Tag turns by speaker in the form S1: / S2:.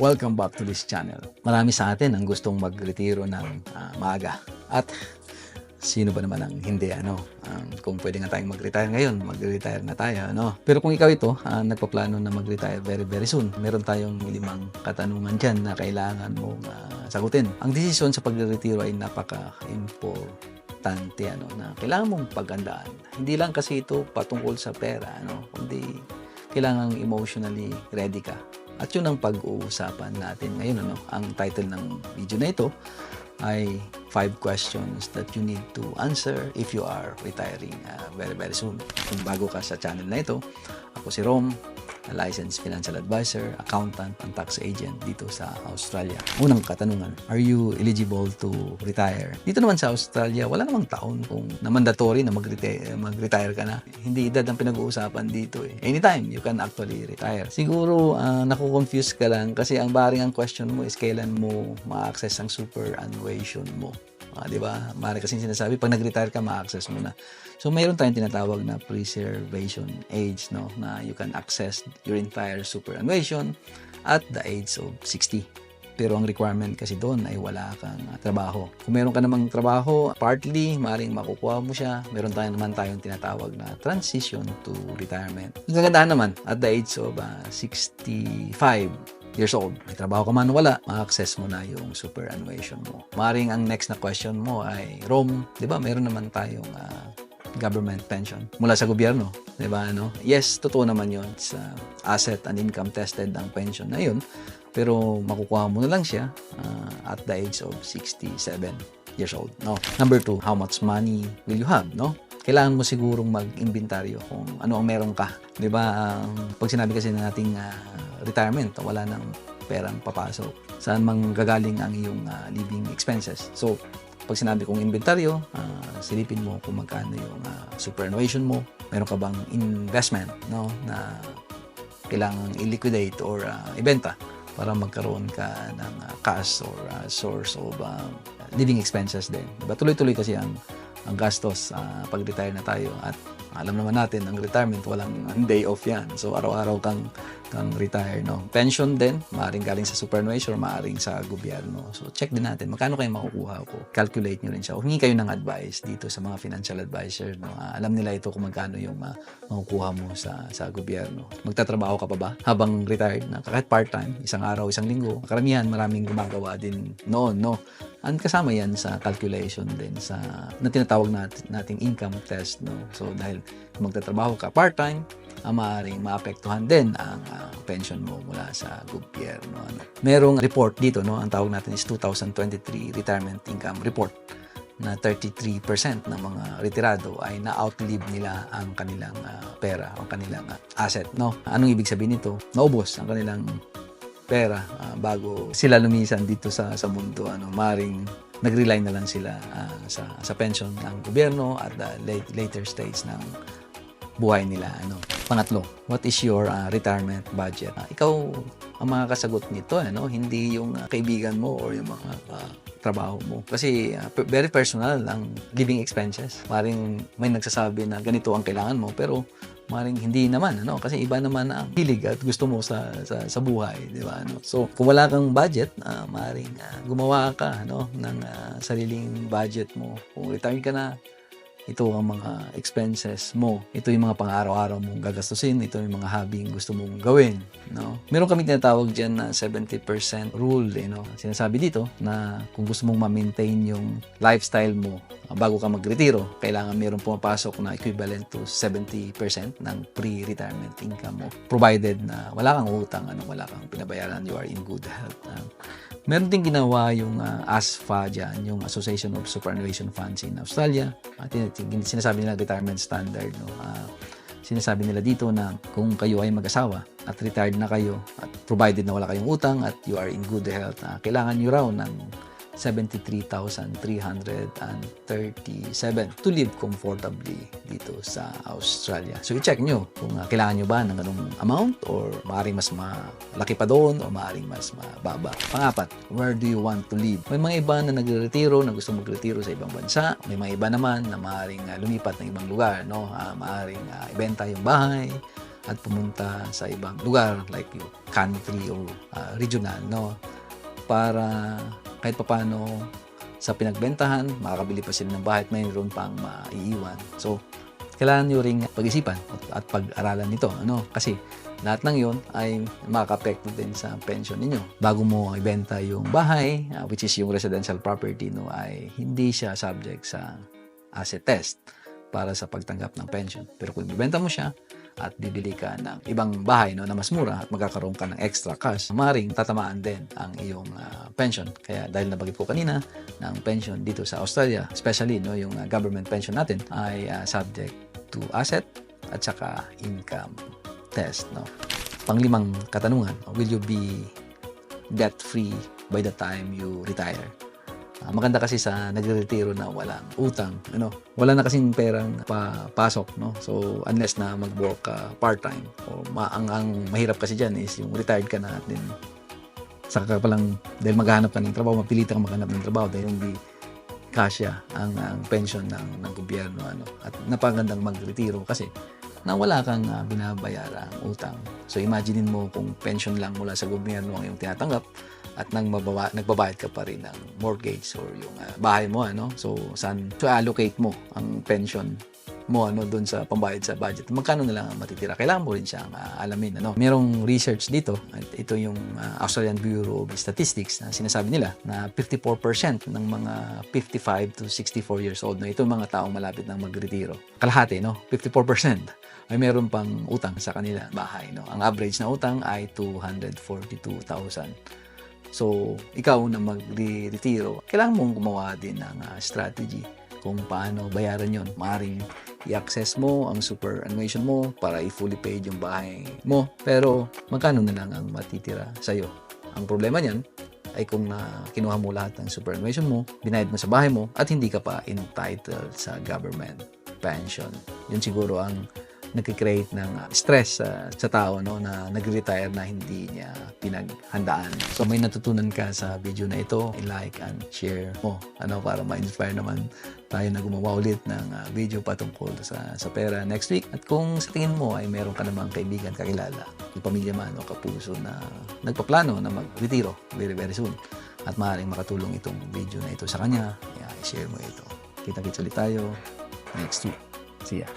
S1: Welcome back to this channel. Marami sa atin ang gustong magretiro ng maaga. At sino ba naman ang hindi, kung pwede nga tayong mag-retire ngayon, mag-retire na tayo, Pero kung ikaw ito, nagpaplano na mag-retire very, very soon, meron tayong 5 katanungan dyan na kailangan mong sagutin. Ang desisyon sa pag-retiro ay napaka-importante, na kailangan mong paghandaan. Hindi lang kasi ito patungkol sa pera, kundi kailangan emotionally ready ka. At yun ang pag-uusapan natin ngayon. Ang title ng video na ito ay 5 questions that you need to answer if you are retiring very, very soon. Kung bago ka sa channel na ito, ako si Rom, a licensed financial advisor, accountant, and tax agent dito sa Australia. Unang katanungan, are you eligible to retire? Dito naman sa Australia, wala namang taon kung na mandatory na mag-retire ka na. Hindi edad ang pinag-uusapan dito eh. Anytime, you can actually retire. Siguro, naku-confuse ka lang kasi ang baring ang question mo is kailan mo ma-access ang superannuation mo. Di ba? Mari kasi sinasabi, pag nag-retire ka, ma-access mo na. So, mayroon tayong tinatawag na preservation age, na you can access your entire superannuation at the age of 60. Pero ang requirement kasi doon ay wala kang trabaho. Kung meron ka namang trabaho, partly, maaaring makukuha mo siya. Meron naman tayong tinatawag na transition to retirement. Ang kagandahan naman, at the age of 65 years old, may trabaho ka man o wala, ma-access mo na yung superannuation mo. Maaaring ang next na question mo ay, Rom, di ba meron naman tayong government pension mula sa gobyerno, di ba? Yes, totoo naman yun. Sa asset and income tested ang pension na yun, pero makukuha mo na lang siya at the age of 67 years old. Number 2, how much money will you have? Kailangan mo sigurong mag-inventaryo kung ano ang meron ka. Di ba? Pag sinabi kasi nating retirement, wala nang perang papasok. Saan mang gagaling ang iyong living expenses? So, pag sinabi kong inventaryo, silipin mo kung magkano yung superannuation mo. Meron ka bang investment na kailangan i-liquidate or ibenta para magkaroon ka ng cash or source of living expenses din. Diba? Tuloy-tuloy kasi ang gastos pag-retire na tayo at alam naman natin, ang retirement, walang day off yan. So, araw-araw kang retire, Pension din, maaaring galing sa superannuation or maaaring sa gobyerno. So, check din natin, magkano kayo makukuha ko. Calculate nyo rin siya. Humingi kayo ng advice dito sa mga financial advisors. Alam nila ito kung magkano yung makukuha mo sa gobyerno. Magtatrabaho ka pa ba habang retired na? Kahit part-time, isang araw, isang linggo. Karamihan, maraming gumagawa din noon, Ang kasama yan sa calculation din na tinatawag nating income test, So, dahil magtatrabaho ka part-time, maaaring maapektuhan din ang pension mo mula sa gobyerno. Merong report dito, ang tawag natin is 2023 Retirement Income Report na 33% ng mga retirado ay na-outlive nila ang kanilang pera, ang kanilang asset. Anong ibig sabihin nito? Naubos ang kanilang pera bago sila lumisan dito sa mundo. Maring nag-rely na lang sila sa pension ng gobyerno at the later stage ng buhay nila. Pangatlo, what is your retirement budget? Ikaw ang makakasagot nito, hindi yung kaibigan mo or yung mga trabaho mo. Kasi very personal ang living expenses. Maring may nagsasabi na ganito ang kailangan mo, pero maring hindi naman, kasi iba naman ang hilig at gusto mo sa buhay, di ba? So, kung wala kang budget, maring gumawa ka ng sariling budget mo. Kung retire ka na, ito ang mga expenses mo. Ito yung mga pang-araw-araw mong gagastusin. Ito yung mga hobby gusto mong gawin. Meron kami tinatawag dyan na 70% rule. Sinasabi dito na kung gusto mong ma-maintain yung lifestyle mo bago ka magretiro, kailangan meron pumapasok na equivalent to 70% ng pre-retirement income mo. Provided na wala kang utang, wala kang pinabayaran, you are in good health. Meron din ginawa yung ASFA dyan, yung Association of Superannuation Funds in Australia. Sinasabi nila retirement standard. Sinasabi nila dito na kung kayo ay mag-asawa at retired na kayo at provided na wala kayong utang at you are in good health, kailangan nyo raw ng 73,337 to live comfortably dito sa Australia. So i-check nyo kung kailangan nyo ba ng ganung amount or maaaring mas malaki pa doon o maaaring mas mababa. Pangapat, where do you want to live? May mga iba na nagre-retiro, na gusto magretiro sa ibang bansa. May mga iba naman na maaaring lumipat ng ibang lugar, no? Maaaring ibenta yung bahay at pumunta sa ibang lugar like yung country or regional, no? Para kahit papaano sa pinagbentahan, makakabili pa sila ng bahay at mayroon pang maiiwan. So, kailangan nyo ring pag-isipan at pag-aralan nito, ano? Kasi lahat ng yon ay makaka-apekto din sa pension ninyo. Bago mo ibenta yung bahay, which is yung residential property, no, ay hindi siya subject sa asset test para sa pagtanggap ng pension. Pero kung ibenta mo siya at bibili ka ng ibang bahay, no, na mas mura at magkakaroon ka ng extra cash, maaaring tatamaan din ang iyong pension. Kaya dahil nabanggit ko kanina ng pension dito sa Australia, especially, no, yung government pension natin ay subject to asset at saka income test, no. Panglimang katanungan, will you be debt free by the time you retire? Maganda kasi sa nagre-retiro na walang utang, ano, wala na kasing perang papasok, no. So unless na mag-work part-time, o ang mahirap kasi diyan is yung retired ka na at din saka pa lang dahil maghahanap ka ng trabaho, mapilitan kang maghanap ng trabaho dahil hindi kasya ang pension ng gobyerno, ano. At napagandang mag-retiro kasi na wala kang binabayarang utang. So imaginin mo kung pension lang mula sa gobyerno ang iyong tinatanggap at nagbabayad ka pa rin ng mortgage or yung bahay mo, ano. So saan allocate mo ang pension mo, ano, doon sa pambayad sa budget? Magkano na lang ang matitira? Kailangan mo rin siyang alamin, ano. Merong research dito at ito yung Australian Bureau of Statistics na sinasabi nila na 54% ng mga 55 to 64 years old, no, ito mga taong malapit ng magretiro. Kalahati, no, 54% ay meron pang utang sa kanila bahay, no. Ang average na utang ay 242,000. So, ikaw na magre-retiro, kailangan mong gumawa din ng strategy kung paano bayaran yon. Maaaring i-access mo ang superannuation mo para i-fully paid yung bahay mo. Pero, magkano na lang ang matitira sa'yo? Ang problema niyan ay kung kinuha mo lahat ng superannuation mo, binayad mo sa bahay mo, at hindi ka pa entitled sa government pension. Yun siguro ang nagkikreate ng stress sa tao, no, na nag-retire na hindi niya pinaghandaan. So may natutunan ka sa video na ito, i-like and share mo, ano, para ma-inspire naman tayo na gumawa ulit ng video patungkol sa pera next week. At kung sa tingin mo ay meron ka namang kaibigan, kakilala, yung pamilya man o kapuso na nagpaplano na mag-retiro very very soon at maaaring makatulong itong video na ito sa kanya, i-share mo ito. Kita-kits ulit tayo next week. See ya.